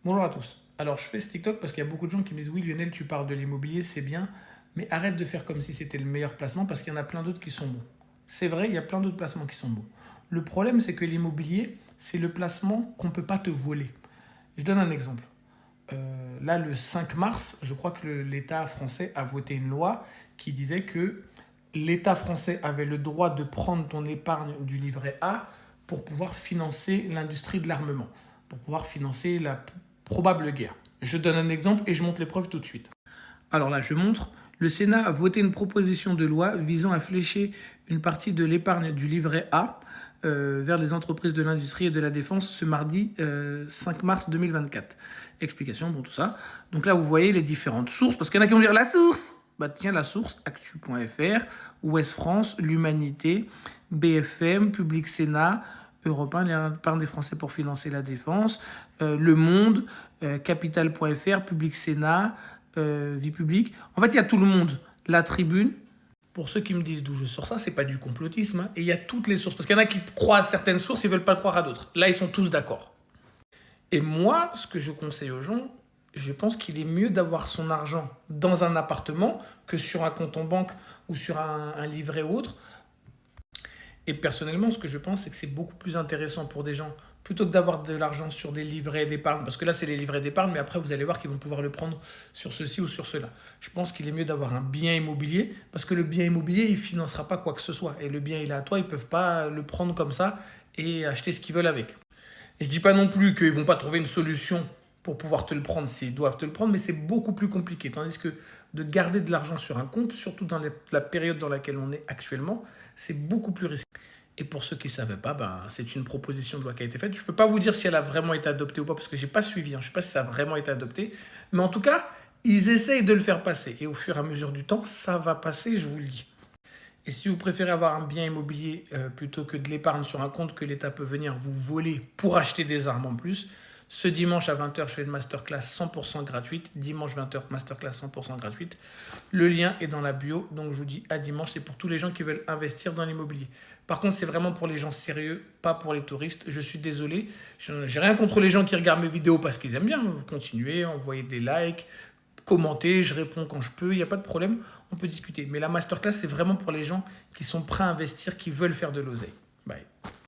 Bonjour à tous. Alors, je fais ce TikTok parce qu'il y a beaucoup de gens qui me disent: oui, Lionel, tu parles de l'immobilier, c'est bien, mais arrête de faire comme si c'était le meilleur placement parce qu'il y en a plein d'autres qui sont bons. C'est vrai, il y a plein d'autres placements qui sont bons. Le problème, c'est que l'immobilier, c'est le placement qu'on ne peut pas te voler. Je donne un exemple. Là, le 5 mars, je crois que l'État français a voté une loi qui disait que l'État français avait le droit de prendre ton épargne du livret A pour pouvoir financer l'industrie de l'armement, pour pouvoir financer la probable guerre. Je donne un exemple et je montre les preuves tout de suite. Alors là, je montre. Le Sénat a voté une proposition de loi visant à flécher une partie de l'épargne du livret A vers les entreprises de l'industrie et de la défense ce mardi 5 mars 2024. Explication, bon, tout ça. Donc là, vous voyez les différentes sources, parce qu'il y en a qui vont dire la source. Bah tiens, la source, actu.fr, Ouest France, l'Humanité, BFM, Public Sénat, Europe 1, l'épargne des Français pour financer la défense, Le Monde, Capital.fr, Public Sénat, Vie publique. En fait, il y a tout le monde. La Tribune. Pour ceux qui me disent d'où je sors ça, c'est pas du complotisme. Hein. Et il y a toutes les sources. Parce qu'il y en a qui croient à certaines sources, ils veulent pas croire à d'autres. Là, ils sont tous d'accord. Et moi, ce que je conseille aux gens, je pense qu'il est mieux d'avoir son argent dans un appartement que sur un compte en banque ou sur un livret ou autre. Et personnellement, ce que je pense, c'est que c'est beaucoup plus intéressant pour des gens, plutôt que d'avoir de l'argent sur des livrets d'épargne, parce que là, c'est les livrets d'épargne, mais après, vous allez voir qu'ils vont pouvoir le prendre sur ceci ou sur cela. Je pense qu'il est mieux d'avoir un bien immobilier, parce que le bien immobilier, il ne financera pas quoi que ce soit. Et le bien, il est à toi, ils ne peuvent pas le prendre comme ça et acheter ce qu'ils veulent avec. Et je ne dis pas non plus qu'ils ne vont pas trouver une solution pour pouvoir te le prendre s'ils doivent te le prendre, mais c'est beaucoup plus compliqué. Tandis que de garder de l'argent sur un compte, surtout dans la période dans laquelle on est actuellement, c'est beaucoup plus risqué. Et pour ceux qui ne savaient pas, c'est une proposition de loi qui a été faite. Je ne peux pas vous dire si elle a vraiment été adoptée ou pas, parce que je n'ai pas suivi. Je ne sais pas si ça a vraiment été adopté. Mais en tout cas, ils essayent de le faire passer. Et au fur et à mesure du temps, ça va passer, je vous le dis. Et si vous préférez avoir un bien immobilier plutôt que de l'épargne sur un compte que l'État peut venir vous voler pour acheter des armes en plus, ce dimanche à 20h, je fais une masterclass 100% gratuite. Dimanche 20h, masterclass 100% gratuite. Le lien est dans la bio. Donc je vous dis à dimanche. C'est pour tous les gens qui veulent investir dans l'immobilier. Par contre, c'est vraiment pour les gens sérieux, pas pour les touristes. Je suis désolé. J'ai rien contre les gens qui regardent mes vidéos parce qu'ils aiment bien. Vous continuez, envoyez des likes, commentez, je réponds quand je peux. Il n'y a pas de problème. On peut discuter. Mais la masterclass, c'est vraiment pour les gens qui sont prêts à investir, qui veulent faire de l'oseille. Bye.